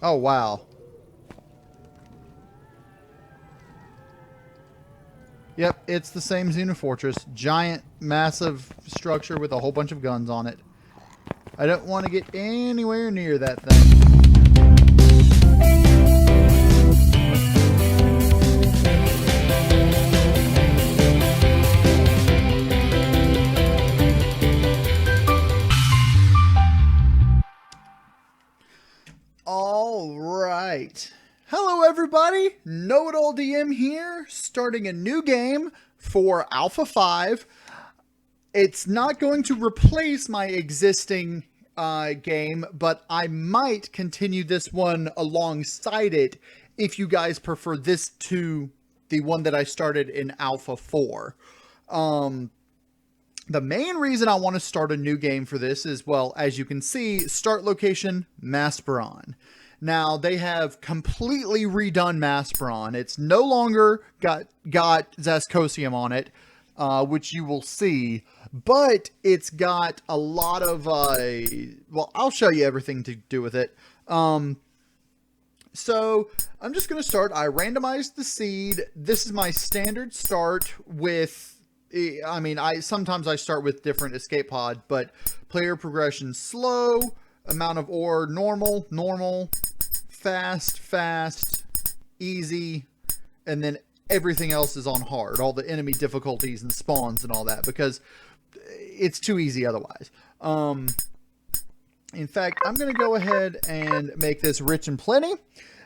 Oh, wow. Yep, it's the same Xenofortress. Giant, massive structure with a whole bunch of guns on it. I don't want to get anywhere near that thing. All right. Hello, everybody. KnowItAllDM here, starting a new game for Alpha 5. It's not going to replace my existing game, but I might continue this one alongside it if you guys prefer this to the one that I started in Alpha 4. The main reason I want to start a new game for this is, well, as you can see, start location, Masperon. Now, they have completely redone Masperon. It's no longer got Zascosium on it, which you will see, but it's got a lot of, well, I'll show you everything to do with it. So, I'm just going to start. I randomized the seed. This is my standard start with... I mean, sometimes I start with different escape pod, but player progression slow, amount of ore normal, fast, easy, and then everything else is on hard. All the enemy difficulties and spawns and all that, because it's too easy otherwise. In fact, I'm going to go ahead and make this rich and plenty,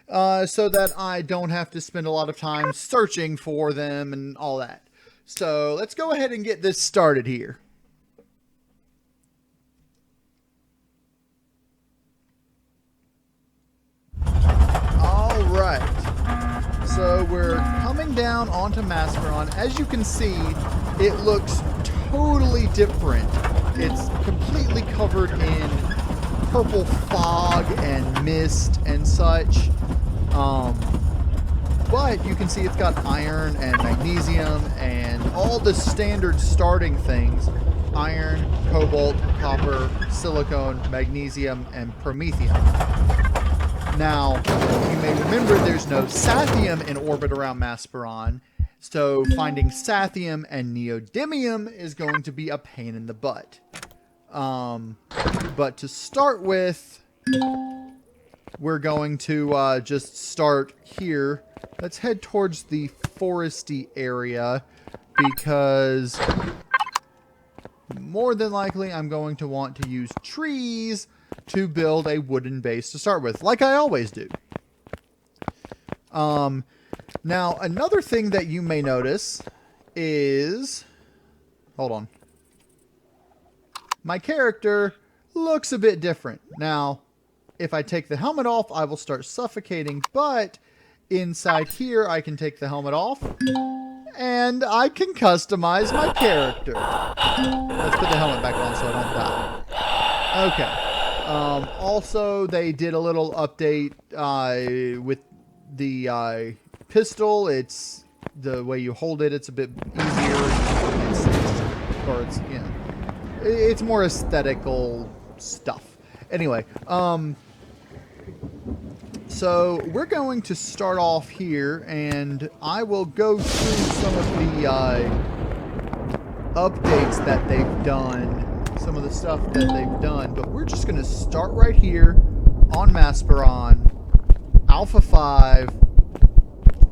so that I don't have to spend a lot of time searching for them and all that. So let's go ahead and get this started here. All right. So we're coming down onto Masperon. As you can see, it looks totally different. It's completely covered in purple fog and mist and such. But you can see it's got iron and magnesium and all the standard starting things. Iron, cobalt, copper, silicone, magnesium, and promethium. Now, you may remember there's no sathium in orbit around Masperon, so finding sathium and neodymium is going to be a pain in the butt. But to start with, we're going to just start here. Let's head towards the foresty area, because more than likely I'm going to want to use trees to build a wooden base to start with, like I always do. Now, another thing that you may notice is... Hold on. My character looks a bit different. Now, if I take the helmet off, I will start suffocating, but... inside here, I can take the helmet off, and I can customize my character. Let's put the helmet back on so I don't die. Okay. Also, they did a little update with the pistol. It's the way you hold it. It's a bit easier. It's more aesthetical stuff. Anyway, so we're going to start off here, and I will go through some of the updates that they've done, some of the stuff that they've done, but we're just going to start right here on Masperon, Alpha 5,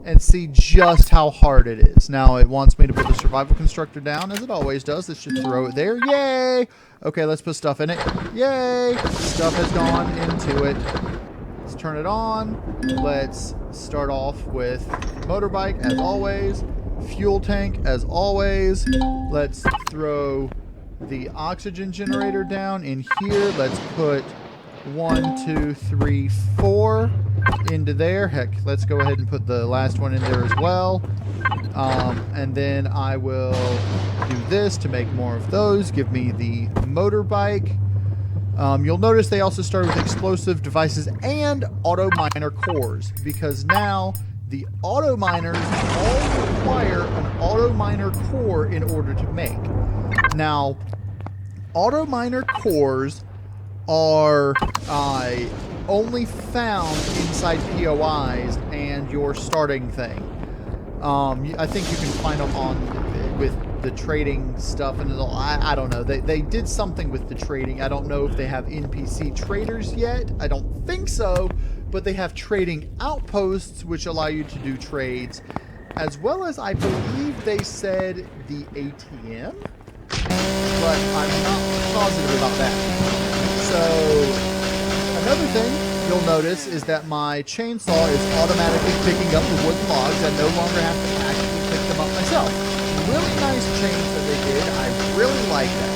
and see just how hard it is. Now, it wants me to put the survival constructor down, as it always does. This should throw it there. Yay! Okay, let's put stuff in it. Yay! Stuff has gone into it. Let's turn it on. Let's start off with motorbike as always. Fuel tank as always. Let's throw the oxygen generator down in here. Let's put 1, 2, 3, 4 into there. Heck, let's go ahead and put the last one in there as well. And then I will do this to make more of those. Give me the motorbike. You'll notice they also started with explosive devices and auto miner cores, because now the auto miners all require an auto miner core in order to make. Now, auto miner cores are only found inside POIs and your starting thing. I think you can find them on with the trading stuff, and I don't know. They did something with the trading. I don't know if they have NPC traders yet. I don't think so, but they have trading outposts which allow you to do trades, as well as I believe they said the ATM, but I'm not positive about that. So another thing you'll notice is that my chainsaw is automatically picking up the wooden logs. I no longer have to actually pick them up myself. Really nice change that they did. I really like that.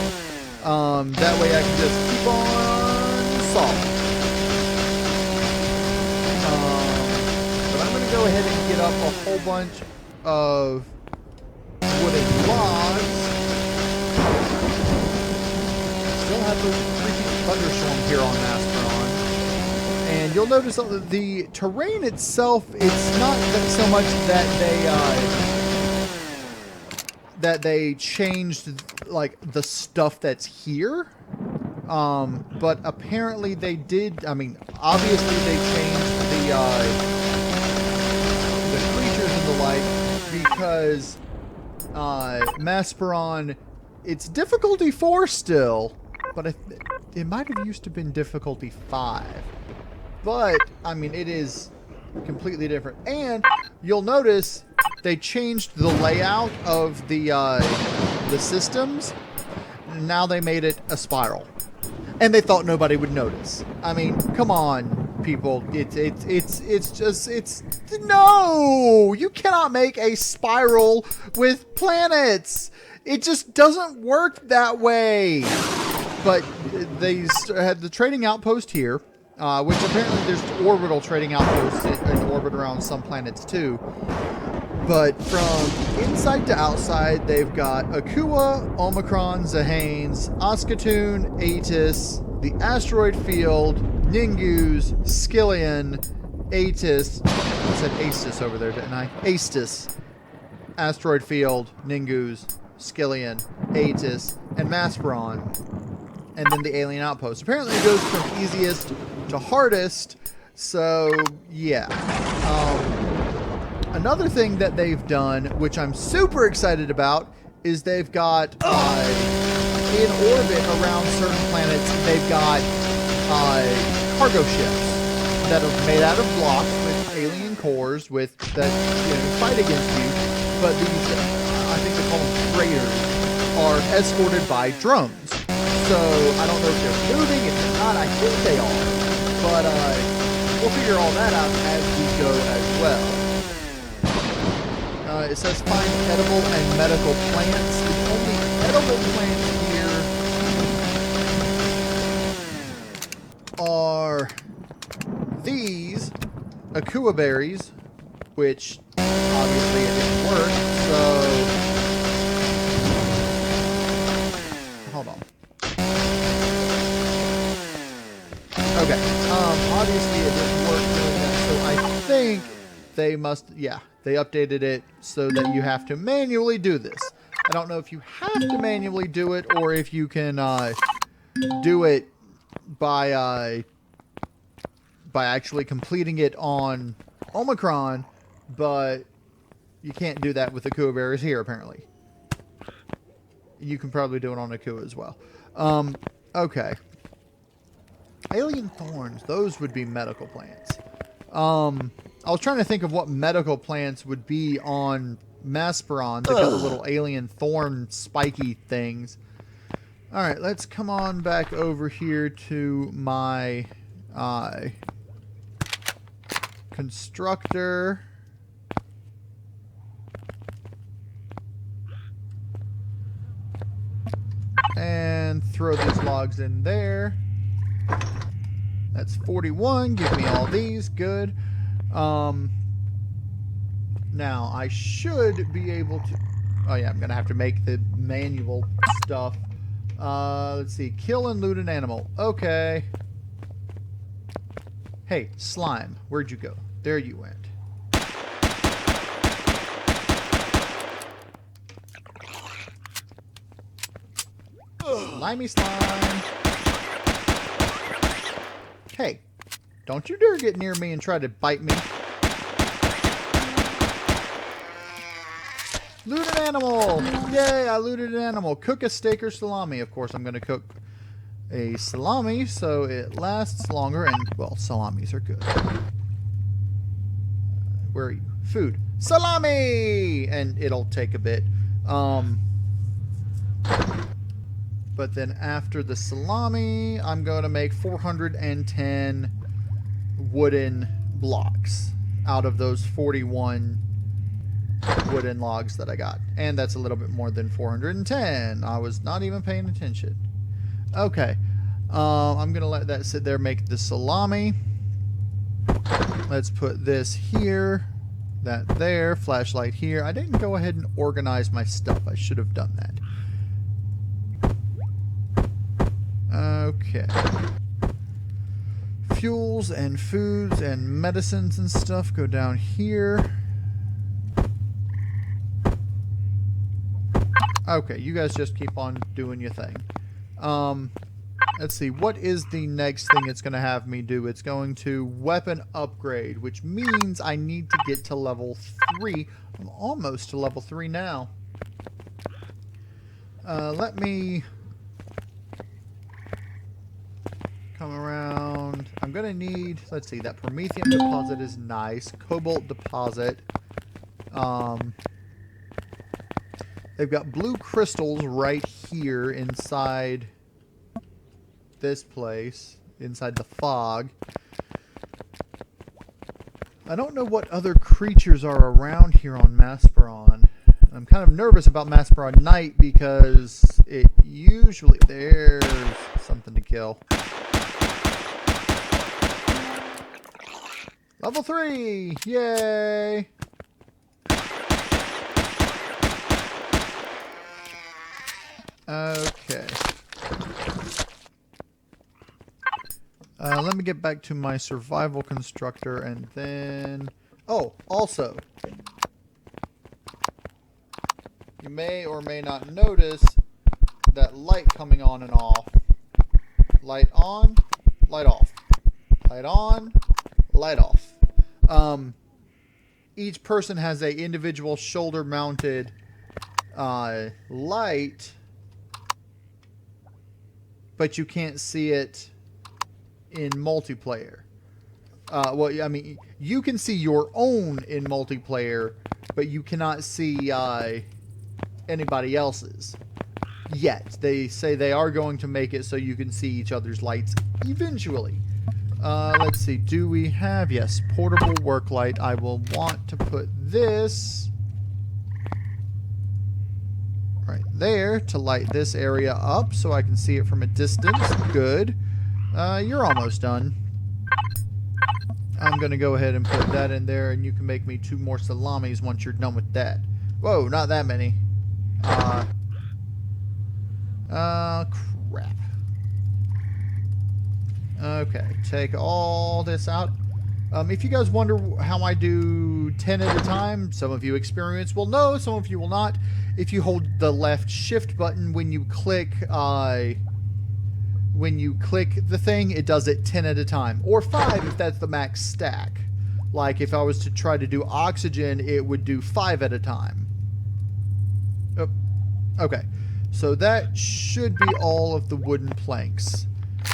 That way I can just keep on sawing. But I'm going to go ahead and get up a whole bunch of wooden logs. Still have those freaking thunderstorms here on Masperon. And you'll notice that the terrain itself, it's not so much that they changed like the stuff that's here, but apparently they did. I mean, obviously they changed the creatures and the like, because Masperon, it's difficulty 4 still, but it might have used to been difficulty 5. But, I mean, it is completely different. And you'll notice they changed the layout of the systems. Now they made it a spiral. And they thought nobody would notice. I mean, come on, people. It's no! You cannot make a spiral with planets! It just doesn't work that way! But they had the trading outpost here. Which apparently there's orbital trading outposts in orbit around some planets too. But from inside to outside, they've got Akua, Omicron, Zahanes, Oskatoon, Atis, the asteroid field, Ningus, Skillion, Atis. I said Astis over there, didn't I? Astis. Asteroid field, Ningus, Skillion, Atis, and Masperon. And then the alien outpost. Apparently it goes from easiest to hardest. So, yeah. Another thing that they've done, which I'm super excited about, is they've got, in orbit around certain planets, they've got cargo ships that are made out of blocks with alien cores that fight against you. But these, I think they call them freighters, are escorted by drones. So, I don't know if they're moving, if they're not, I think they are. But, we'll figure all that out as we go as well. It says find edible and medical plants. The only edible plants here are these Akua berries, which obviously it didn't work, so... Hold on. Okay, obviously it didn't work doing that, so I think they must, yeah, they updated it so that you have to manually do this. I don't know if you have to manually do it or if you can do it by actually completing it on Omicron, but you can't do that with the Akua berries here, apparently. You can probably do it on Akua as well. Okay. Alien thorns, those would be medical plants. I was trying to think of what medical plants would be on Masperon. They've got the little alien thorn spiky things. Alright, let's come on back over here to my constructor. And throw these logs in there. That's 41. Give me all these. Good. Now, I should be able to... Oh, yeah, I'm going to have to make the manual stuff. Let's see. Kill and loot an animal. Okay. Hey, slime. Where'd you go? There you went. Slimy slime. Hey, Don't you dare get near me and try to bite me. Loot an animal! Yay, I looted an animal. Cook a steak or salami. Of course, I'm going to cook a salami so it lasts longer. And, well, salamis are good. Where are you? Food. Salami! And it'll take a bit. But then after the salami, I'm going to make 410 wooden blocks out of those 41 wooden logs that I got. And that's a little bit more than 410. I was not even paying attention. Okay. I'm going to let that sit there, make the salami. Let's put this here, that there, flashlight here. I didn't go ahead and organize my stuff. I should have done that. Okay. Fuels and foods and medicines and stuff go down here. Okay, you guys just keep on doing your thing. Let's see, what is the next thing it's going to have me do? It's going to weapon upgrade, which means I need to get to level 3. I'm almost to level 3 now. Let me come around. I'm going to need, let's see, that Promethium deposit is nice. Cobalt deposit. They've got blue crystals right here inside this place, inside the fog. I don't know what other creatures are around here on Masperon. I'm kind of nervous about Masperon Night because it usually... There's something to kill. Level 3! Yay! Okay. Let me get back to my survival constructor and then... Oh, also, you may or may not notice that light coming on and off. Light on, light off. Light on, light off. Each person has a individual shoulder-mounted light, but you can't see it in multiplayer. Well, I mean, you can see your own in multiplayer, but you cannot see anybody else's yet. They say they are going to make it so you can see each other's lights eventually. Let's see. Do we have... Yes, portable work light. I will want to put this right there to light this area up so I can see it from a distance. Good. You're almost done. I'm going to go ahead and put that in there, and you can make me 2 more salamis once you're done with that. Whoa, not that many. Crap. Okay, take all this out. If you guys wonder how I do 10 at a time, some of you experience will know, some of you will not. If you hold the left shift button when you click the thing, it does it 10 at a time. Or 5 if that's the max stack. Like if I was to try to do oxygen, it would do 5 at a time. Oh, okay. So that should be all of the wooden planks.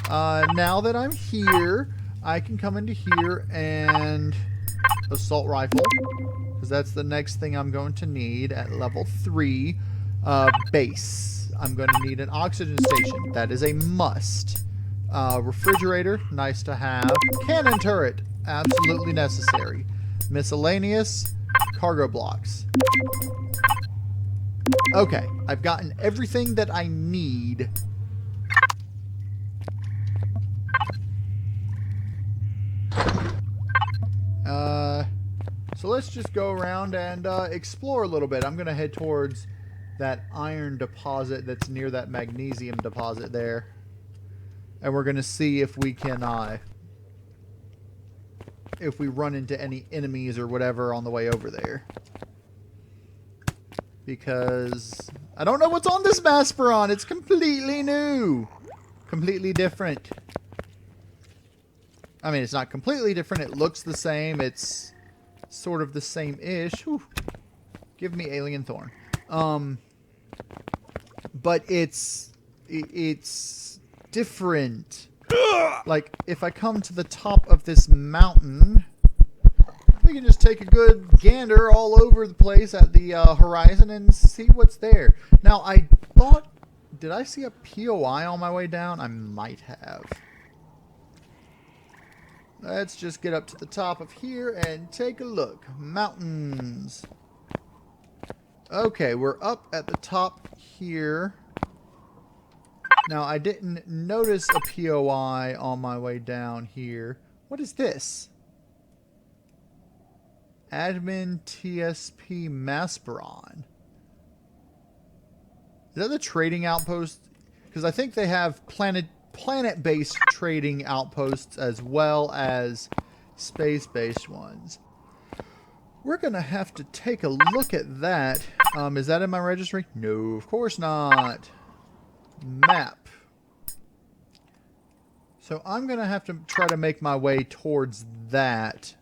Now that I'm here, I can come into here and assault rifle, because that's the next thing I'm going to need at level 3. Base. I'm going to need an oxygen station. That is a must. Refrigerator, nice to have. Cannon turret, absolutely necessary. Miscellaneous, cargo blocks. Okay, I've gotten everything that I need. So let's just go around and explore a little bit. I'm going to head towards that iron deposit that's near that magnesium deposit there. And we're going to see if we can, if we run into any enemies or whatever on the way over there. Because I don't know what's on this Masperon. It's completely new. Completely different. I mean, it's not completely different. It looks the same. It's sort of the same-ish. Whew. Give me alien thorn. But it's different. Like, if I come to the top of this mountain, we can just take a good gander all over the place at the horizon and see what's there. Now, I thought... Did I see a POI on my way down? I might have. Let's just get up to the top of here and take a look. Mountains. Okay, we're up at the top here. Now, I didn't notice a POI on my way down here. What is this? Admin TSP Masperon. Is that the trading outpost? Because I think they have planet-based trading outposts as well as space-based ones. We're going to have to take a look at that. Is that in my registry? No, of course not. Map. So I'm going to have to try to make my way towards that.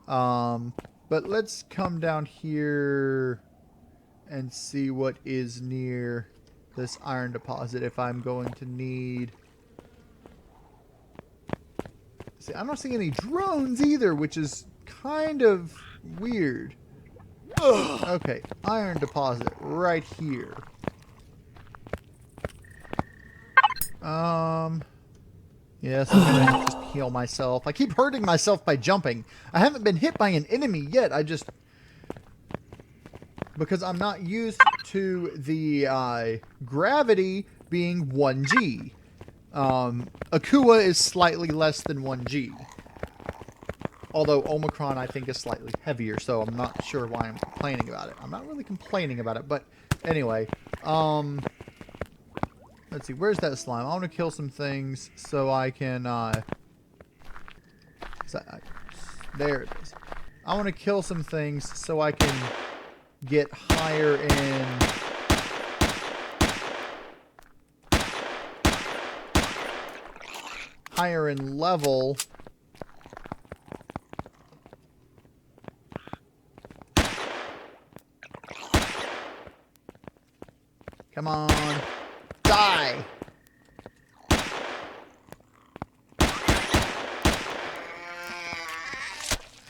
But let's come down here and see what is near this iron deposit if I'm going to need... See, I don't see any drones either, which is kind of weird. Okay, iron deposit right here. Yes, I'm gonna just heal myself. I keep hurting myself by jumping. I haven't been hit by an enemy yet. I just... Because I'm not used to the gravity being 1G. Akua is slightly less than 1G. Although Omicron, I think, is slightly heavier, so I'm not sure why I'm complaining about it. I'm not really complaining about it, but anyway. Let's see, where's that slime? I want to kill some things so I can... there it is. I want to kill some things so I can get higher in level. Come on, die.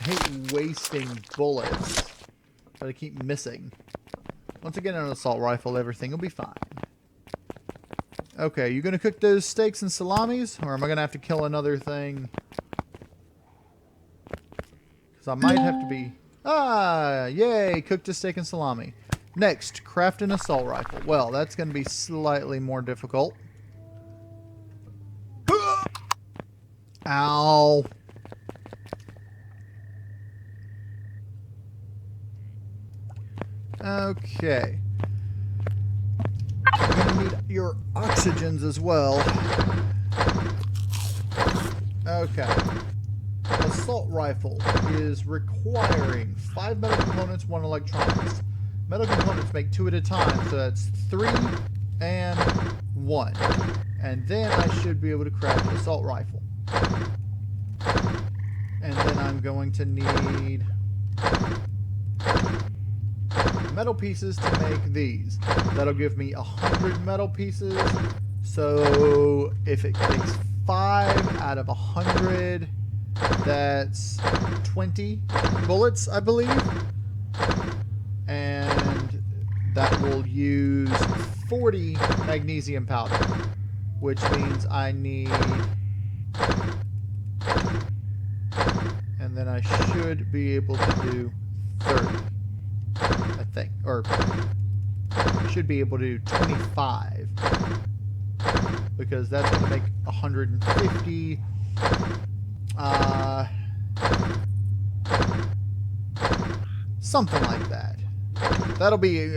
I hate wasting bullets, but I keep missing. Once I get an assault rifle, everything will be fine. Okay, you gonna cook those steaks and salamis, or am I gonna have to kill another thing? Because I might have to be... Ah, yay, cooked a steak and salami. Next, craft an assault rifle. Well, that's gonna be slightly more difficult. Ow. Okay. You're gonna need your oxygens as well. Okay. Assault rifle is requiring 5 metal components, 1 electronics. Metal components make 2 at a time, so that's 3 and 1. And then I should be able to craft an assault rifle. And then I'm going to need metal pieces to make these. That'll give me 100 metal pieces. So if it takes 5 out of 100, that's 20 bullets, I believe. And that will use 40 magnesium powder, which means I need... And then I should be able to do 30. I think, or should be able to do 25, because that's going to make 150. Something like that. That'll be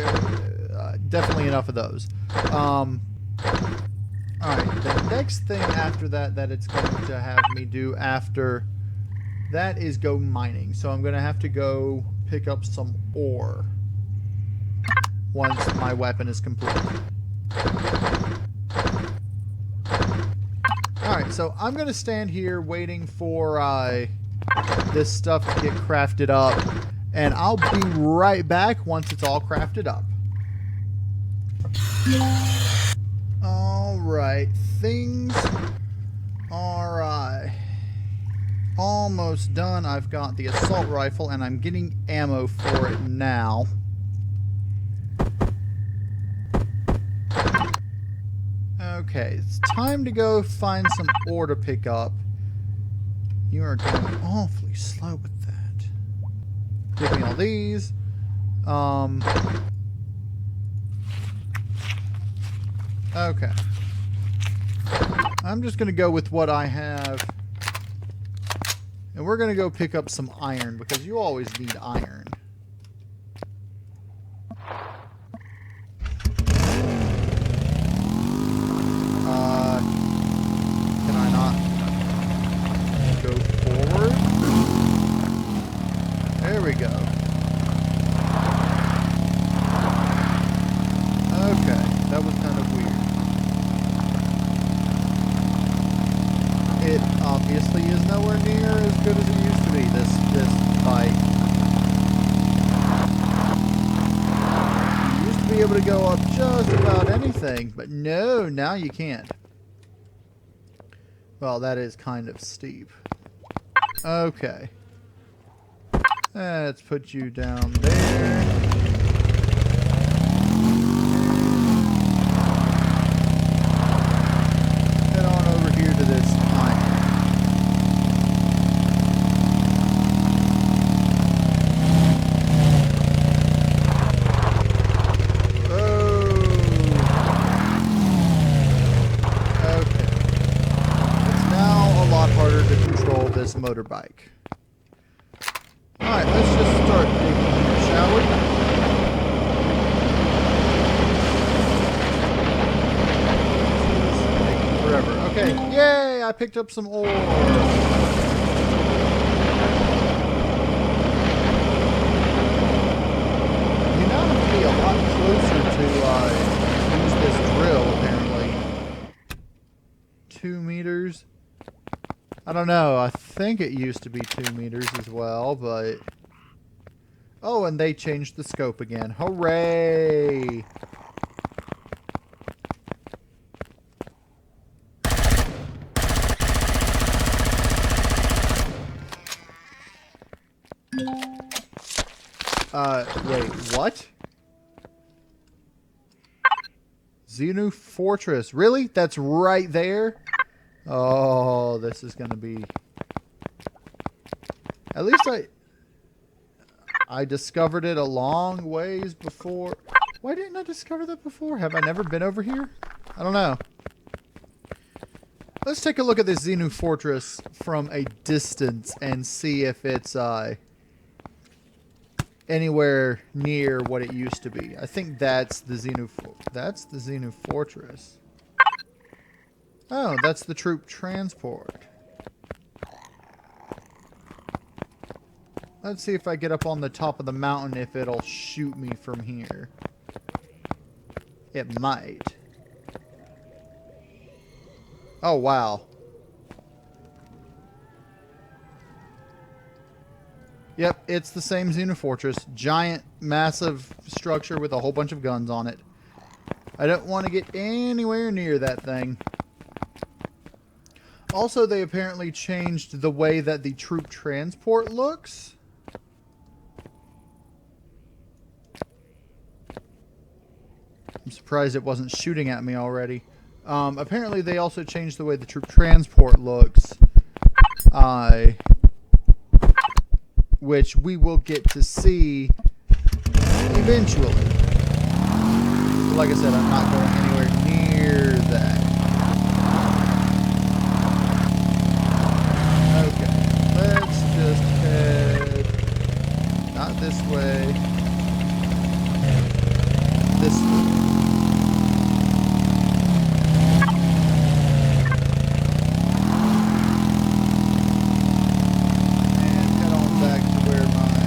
definitely enough of those. Alright, the next thing after that it's going to have me do after that is go mining. So I'm going to have to go pick up some ore once my weapon is complete. Alright, so I'm going to stand here waiting for this stuff to get crafted up. And I'll be right back once it's all crafted up. Alright, things are almost done. I've got the assault rifle and I'm getting ammo for it now. Okay, it's time to go find some ore to pick up. You are going awfully slow with that. Give me all these. Okay. I'm just going to go with what I have. And we're going to go pick up some iron, because you always need iron. Can I not go forward? There we go. Okay, that was kind of weird. It obviously is nowhere near as good as it used to be, this bike. You used to be able to go up just about anything, but no, now you can't. Well, that is kind of steep. Okay. Let's put you down there. Head on over here to this iron. Oh. Okay. It's now a lot harder to control this motorbike. Alright, let's just start digging here, shall we? This is taking forever. Okay, yay! I picked up some ore. You now have to be a lot closer to use this drill, apparently. 2 meters. I don't know. I think it used to be 2 meters as well, but... Oh, and they changed the scope again. Hooray! Wait, what? Xenu Fortress. Really? That's right there? Oh, this is going to be... At least I discovered it a long ways before. Why didn't I discover that before? Have I never been over here? I don't know. Let's take a look at this Xenu Fortress from a distance and see if it's anywhere near what it used to be. I think that's the Xenu Fortress. Oh, that's the troop transport. Let's see if I get up on the top of the mountain if it'll shoot me from here. It might. Oh, wow. Yep, it's the same Xenu Fortress. Giant, massive structure with a whole bunch of guns on it. I don't want to get anywhere near that thing. Also, they apparently changed the way that the troop transport looks. I'm surprised it wasn't shooting at me already. Apparently, they also changed the way the troop transport looks. Which we will get to see eventually. Like I said, I'm not going anywhere near that. Okay, let's just head not this way. This way. And head on back to where my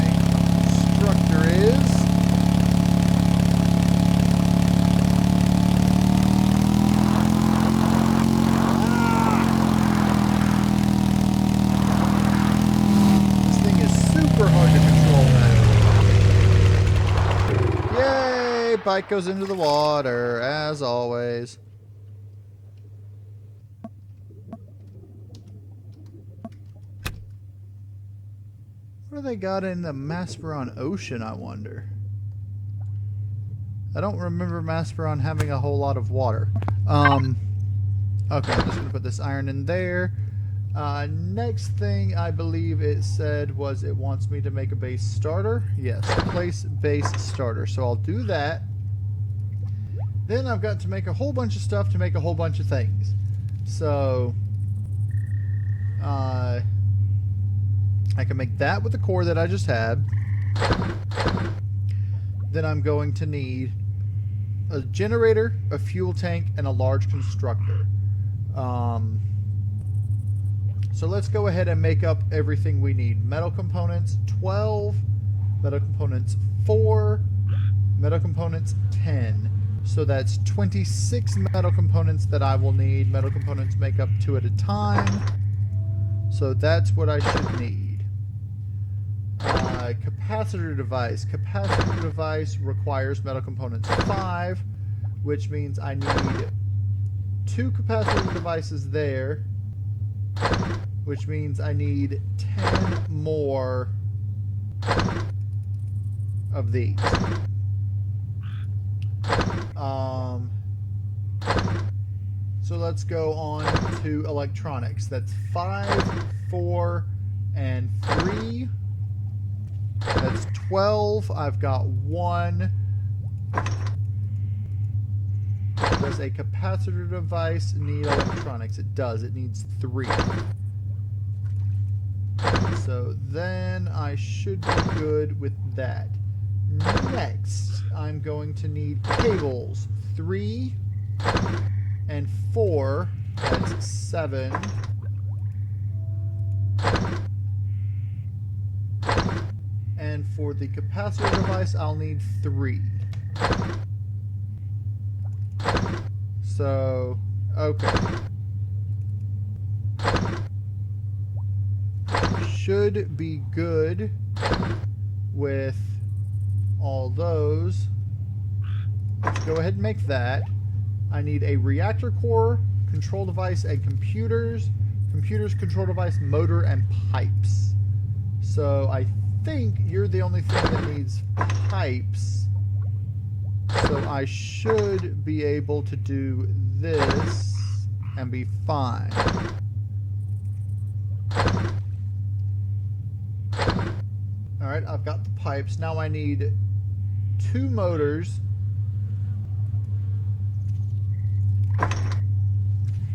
instructor is. super hard to control now. Yay! Bike goes into the water, as always. What do they got in the Masperon Ocean, I wonder? I don't remember Masperon having a whole lot of water. Okay, I'm just going to put this iron in there. Next thing I believe it said was it wants me to make a base starter. Yes, place base starter. So I'll do that. Then I've got to make a whole bunch of stuff to make a whole bunch of things. So I can make that with the core that I just had. Then I'm going to need a generator, a fuel tank, and a large constructor. So let's go ahead and make up everything we need. Metal components, 12. Metal components, 4. Metal components, 10. So that's 26 metal components that I will need. Metal components make up 2 at a time. So that's what I should need. Capacitor device. Capacitor device requires metal components 5, which means I need 2 capacitor devices there, which means I need 10 more of these. So let's go on to electronics. That's 5, 4, and 3. That's 12. I've got 1. Does a capacitor device need electronics? It does. It needs 3. So then I should be good with that. Next, I'm going to need cables. 3 and 4. That's 7. And for the capacitor device, I'll need 3. So, okay. Should be good with all those. Let's go ahead and make that. I need a reactor core, control device, and computers. Computers, control device, motor, and pipes. So I think you're the only thing that needs pipes. So I should be able to do this and be fine. Alright, I've got the pipes. Now I need 2 motors.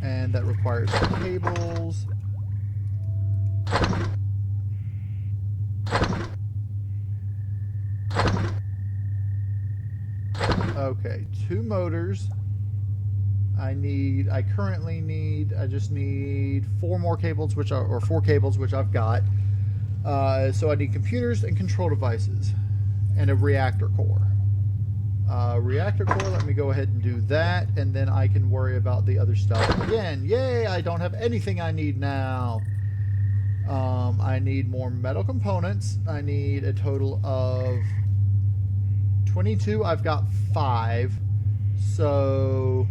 And that requires cables. Okay, 2 motors. I just need 4 more cables, or 4 cables, which I've got. So I need computers and control devices, and a reactor core. Reactor core, let me go ahead and do that, and then I can worry about the other stuff. Again, yay, I don't have anything I need now. I need more metal components. I need a total of 22. I've got 5. So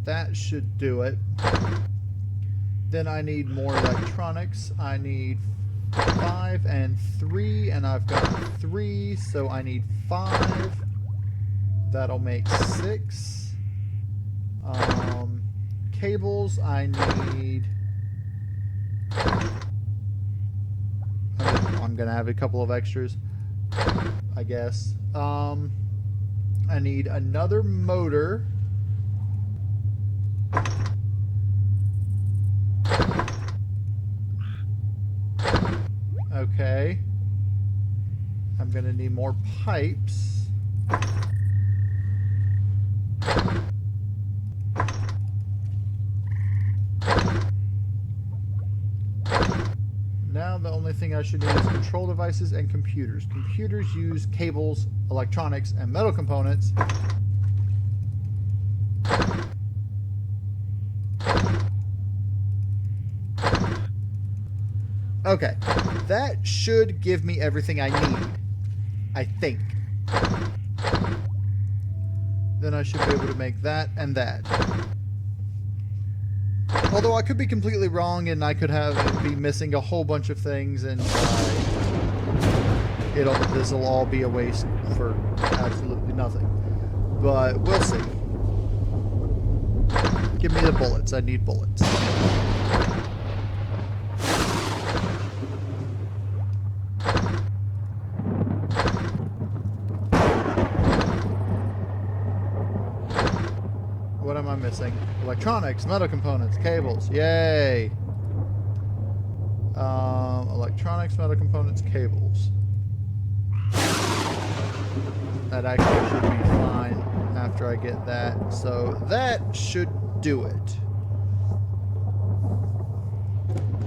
that should do it. Then I need more electronics. I need 5 and 3, and I've got 3, so I need 5. That'll make 6. Cables, I need... I'm gonna have a couple of extras, I guess. I need another motor. Okay. I'm gonna need more pipes. Now the only thing I should need is control devices and computers. Computers use cables, electronics, and metal components. Okay. That should give me everything I need. I think. Then I should be able to make that and that. Although I could be completely wrong and I could be missing a whole bunch of things and this'll all be a waste for absolutely nothing. But we'll see. Give me the bullets. I need bullets. What am I missing? Electronics, metal components, cables. Yay! Electronics, metal components, cables. That actually should be fine after I get that. So that should do it.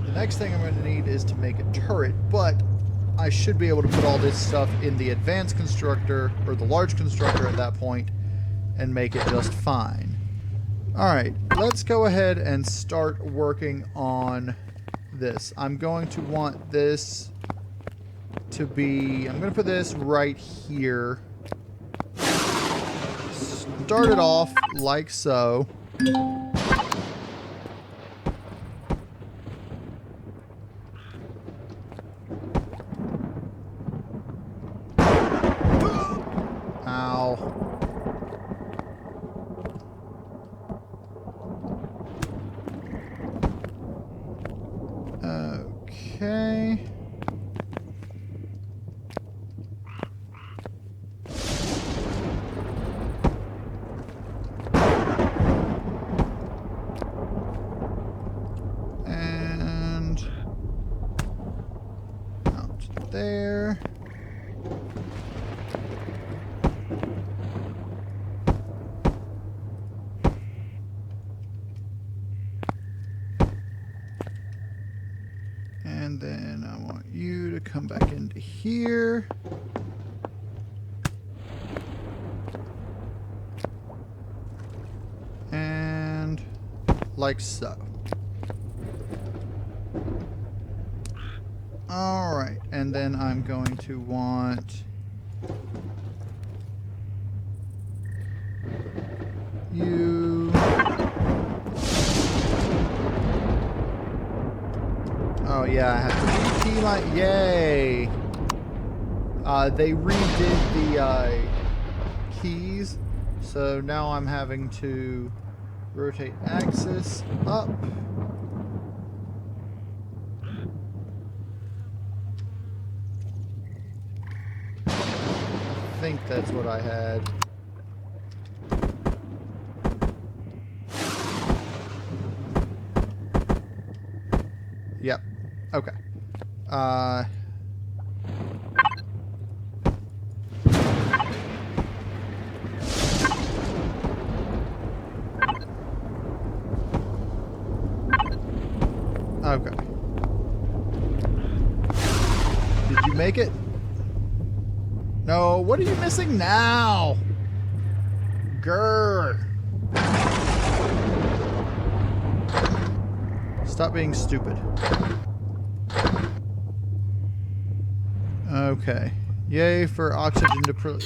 The next thing I'm going to need is to make a turret, but I should be able to put all this stuff in the advanced constructor, or the large constructor at that point, and make it just fine. Alright, let's go ahead and start working on this. I'm going to want this to be... I'm going to put this right here. Start it off like so. Ow. Okay. And out there. And then I want you to come back into here. And like so. Alright, and then I'm going to want you... Oh yeah, I have to rekey yay! They redid the keys, so now I'm having to rotate axis up. I think that's what I had. Yep. Okay. Okay. Did you make it? No, what are you missing now? Grr. Stop being stupid. Okay. Yay for oxygen deprivation.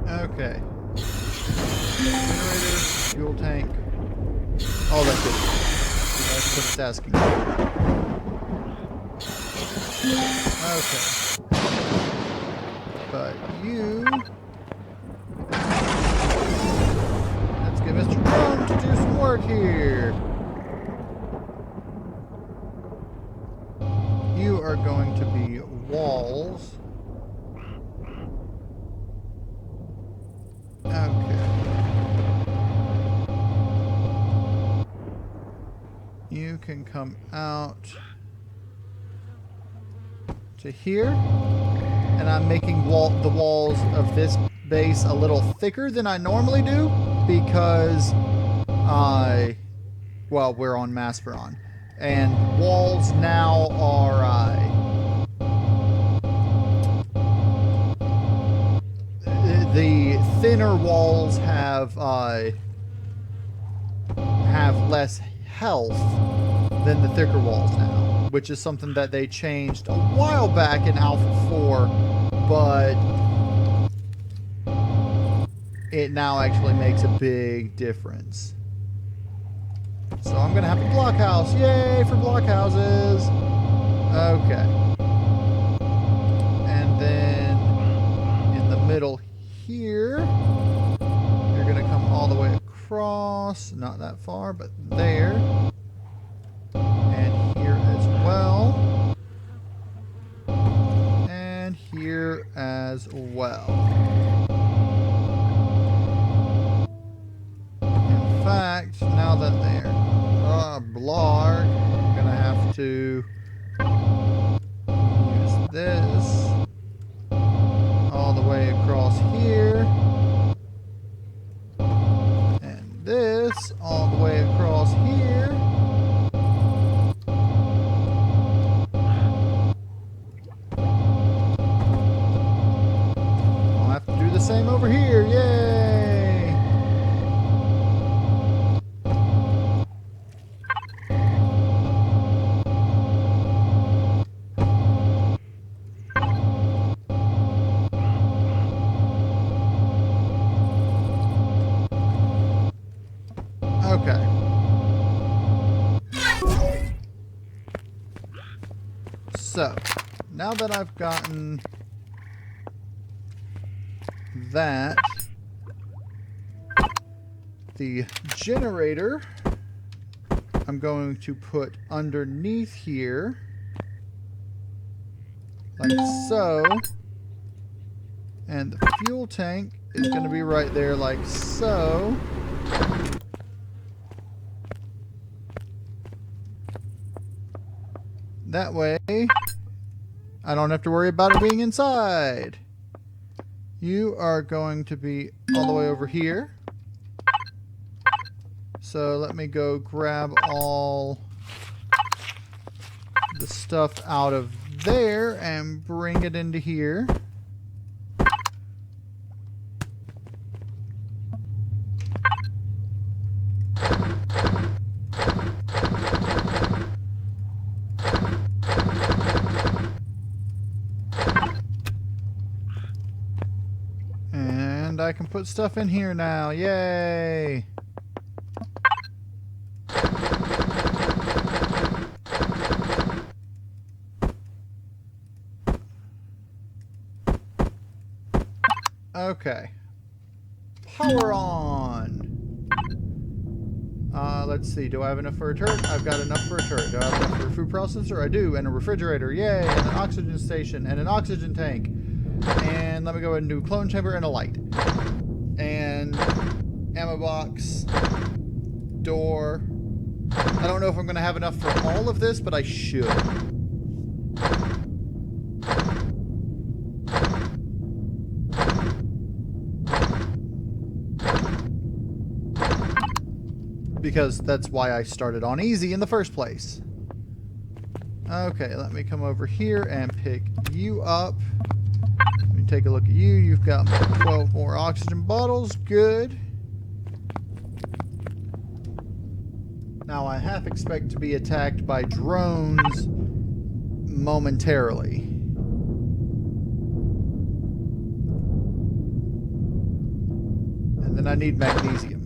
Okay. Generator, fuel tank, all that good. That's what it's asking. Okay. But you... Let's get Mr. Drone to do some work here. You are going to be walls. You can come out to here. And I'm making the walls of this base a little thicker than I normally do because well, we're on Masperon. And walls now are the thinner walls have less health than the thicker walls now, which is something that they changed a while back in Alpha 4, but it now actually makes a big difference. So I'm gonna have a blockhouse. Yay for blockhouses! Okay. And then in the middle here, you're gonna come all the way across, not that far, but there. And here as well. And here as well. In fact, now that they're blarg, I'm gonna have to use this all the way across here, and this all the way across here. I'll have to do the same over here. Yay! Okay. So, now that I've gotten that, the generator I'm going to put underneath here, like so, and the fuel tank is going to be right there like so. That way, I don't have to worry about it being inside. You are going to be all the way over here. So let me go grab all the stuff out of there and bring it into here. And I can put stuff in here now. Yay! Okay. Power on! Let's see. Do I have enough for a turret? I've got enough for a turret. Do I have enough for a food processor? I do. And a refrigerator. Yay! And an oxygen station. And an oxygen tank. And let me go ahead and do a clone chamber and a light. And ammo box. Door. I don't know if I'm going to have enough for all of this, but I should. Because that's why I started on easy in the first place. Okay, let me come over here and pick you up. Let me take a look at you. You've got 12 more oxygen bottles. Good. Now I half expect to be attacked by drones momentarily. And then I need magnesium.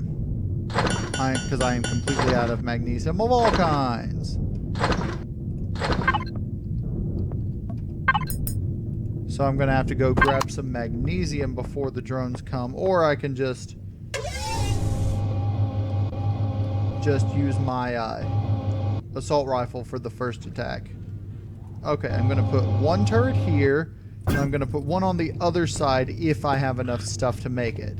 Because I am completely out of magnesium of all kinds. So I'm going to have to go grab some magnesium before the drones come, or I can just use my assault rifle for the first attack. Okay, I'm going to put one turret here, and I'm going to put one on the other side if I have enough stuff to make it.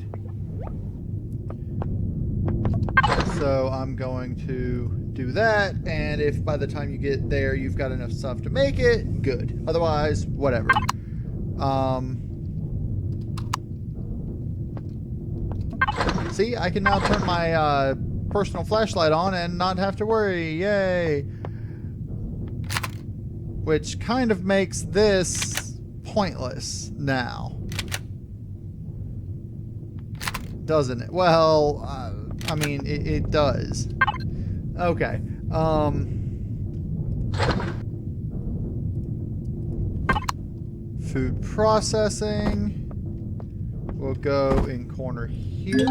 So I'm going to do that, and if by the time you get there you've got enough stuff to make it, good. Otherwise, whatever. See, I can now turn my personal flashlight on and not have to worry. Yay! Which kind of makes this pointless now. Doesn't it? Well, I mean, it does. Okay. Food processing. We'll go in corner here.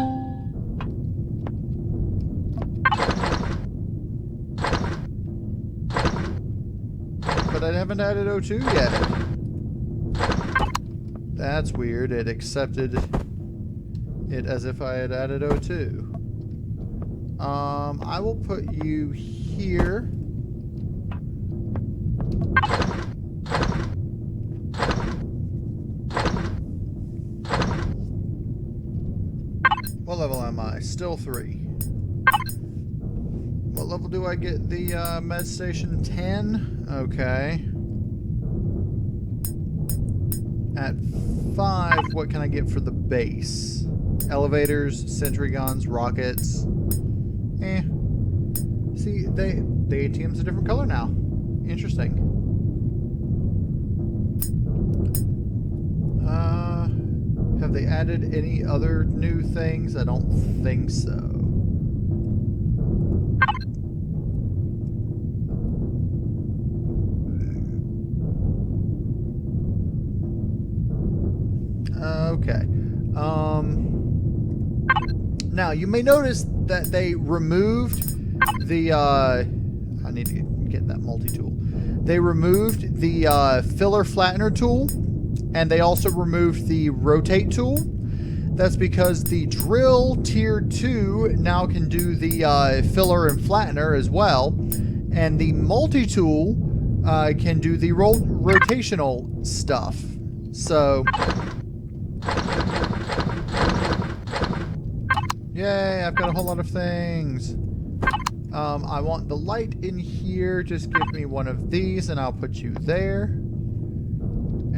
But I haven't added O2 yet. That's weird. It accepted it as if I had added O2. I will put you here. What level am I? Still 3. What level do I get the med station? 10? Okay. At 5, what can I get for the base? Elevators, sentry guns, rockets. Eh. See, the ATM's a different color now. Interesting. Have they added any other new things? I don't think so. Okay. Now, you may notice that they removed the, I need to get that multi-tool. They removed the filler flattener tool, and they also removed the rotate tool. That's because the drill tier 2 now can do the filler and flattener as well, and the multi-tool can do the rotational stuff. So, yay, I've got a whole lot of things. I want the light in here. Just give me one of these and I'll put you there.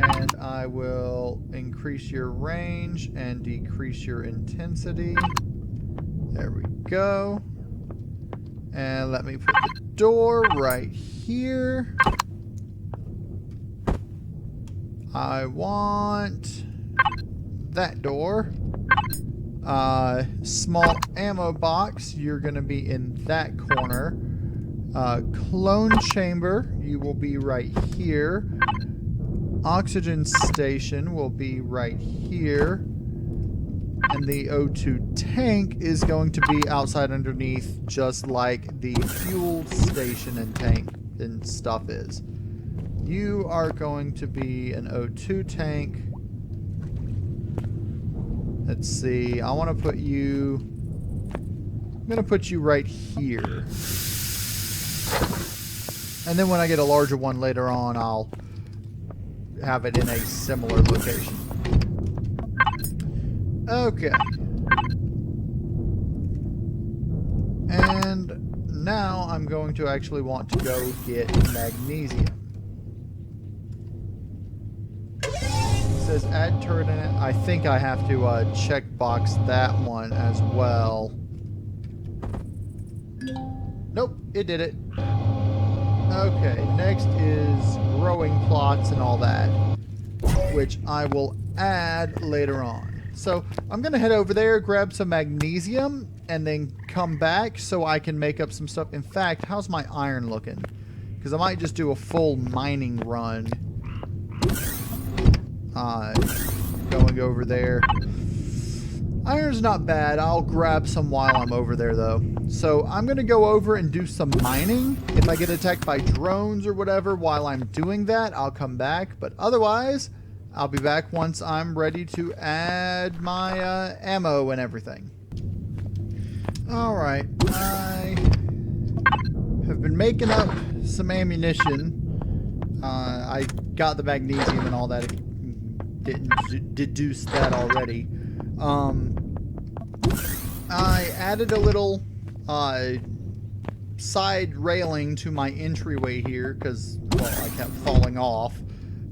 And I will increase your range and decrease your intensity. There we go. And let me put the door right here. I want that door. Small ammo box, you're going to be in that corner. Clone chamber, you will be right here. Oxygen station will be right here. And the O2 tank is going to be outside underneath, just like the fuel station and tank and stuff is. You are going to be an O2 tank. Let's see, I want to put you... I'm going to put you right here. And then when I get a larger one later on, I'll have it in a similar location. Okay. And now I'm going to actually want to go get magnesium. It says add turret in it. I think I have to check box that one as well. Nope, it did it. Okay, next is growing plots and all that, which I will add later on. So I'm going to head over there, grab some magnesium, and then come back so I can make up some stuff. In fact, how's my iron looking? Because I might just do a full mining run. Going over there. Iron's not bad. I'll grab some while I'm over there, though. So I'm going to go over and do some mining. If I get attacked by drones or whatever while I'm doing that, I'll come back. But otherwise, I'll be back once I'm ready to add my ammo and everything. Alright. I have been making up some ammunition. I got the magnesium and all that. Didn't deduce that already. I added a little side railing to my entryway here because, well, I kept falling off,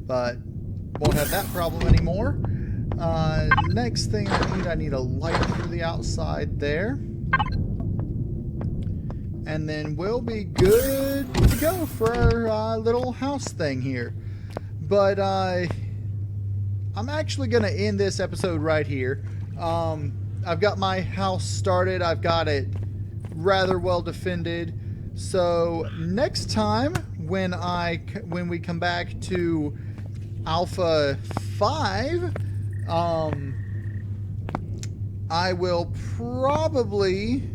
but won't have that problem anymore. Next thing I need a light for the outside there. And then we'll be good to go for our little house thing here. But I'm actually going to end this episode right here. I've got my house started. I've got it rather well defended. So next time when we come back to Alpha 5, I will probably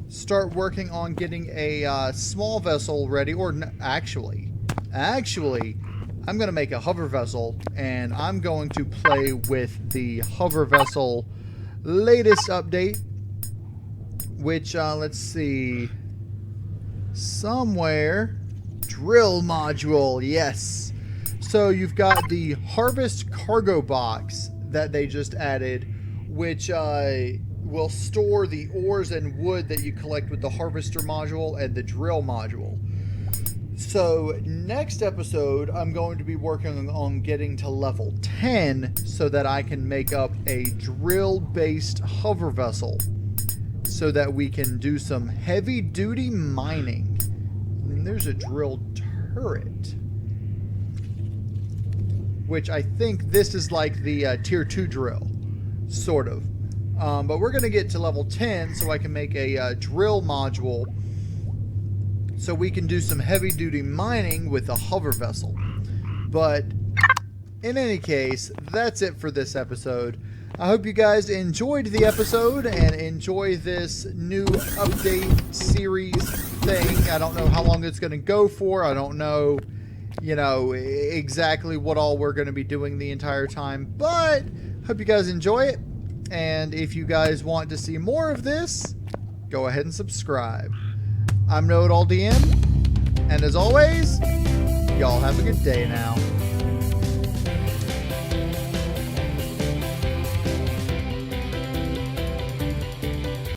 start working on getting a small vessel ready, or actually, I'm going to make a hover vessel, and I'm going to play with the hover vessel latest update, which, let's see, somewhere, drill module, yes. So you've got the harvest cargo box that they just added, which will store the ores and wood that you collect with the harvester module and the drill module. So next episode, I'm going to be working on getting to level 10 so that I can make up a drill-based hover vessel so that we can do some heavy-duty mining. And there's a drill turret, which I think this is like the tier 2 drill, sort of. But we're going to get to level 10 so I can make a drill module so we can do some heavy-duty mining with a hover vessel. But in any case, that's it for this episode. I hope you guys enjoyed the episode and enjoy this new update series thing. I don't know how long it's going to go for. I don't know, you know, exactly what all we're going to be doing the entire time. But hope you guys enjoy it. And if you guys want to see more of this, go ahead and subscribe. I'm KnowItAllDM, and as always, y'all have a good day now.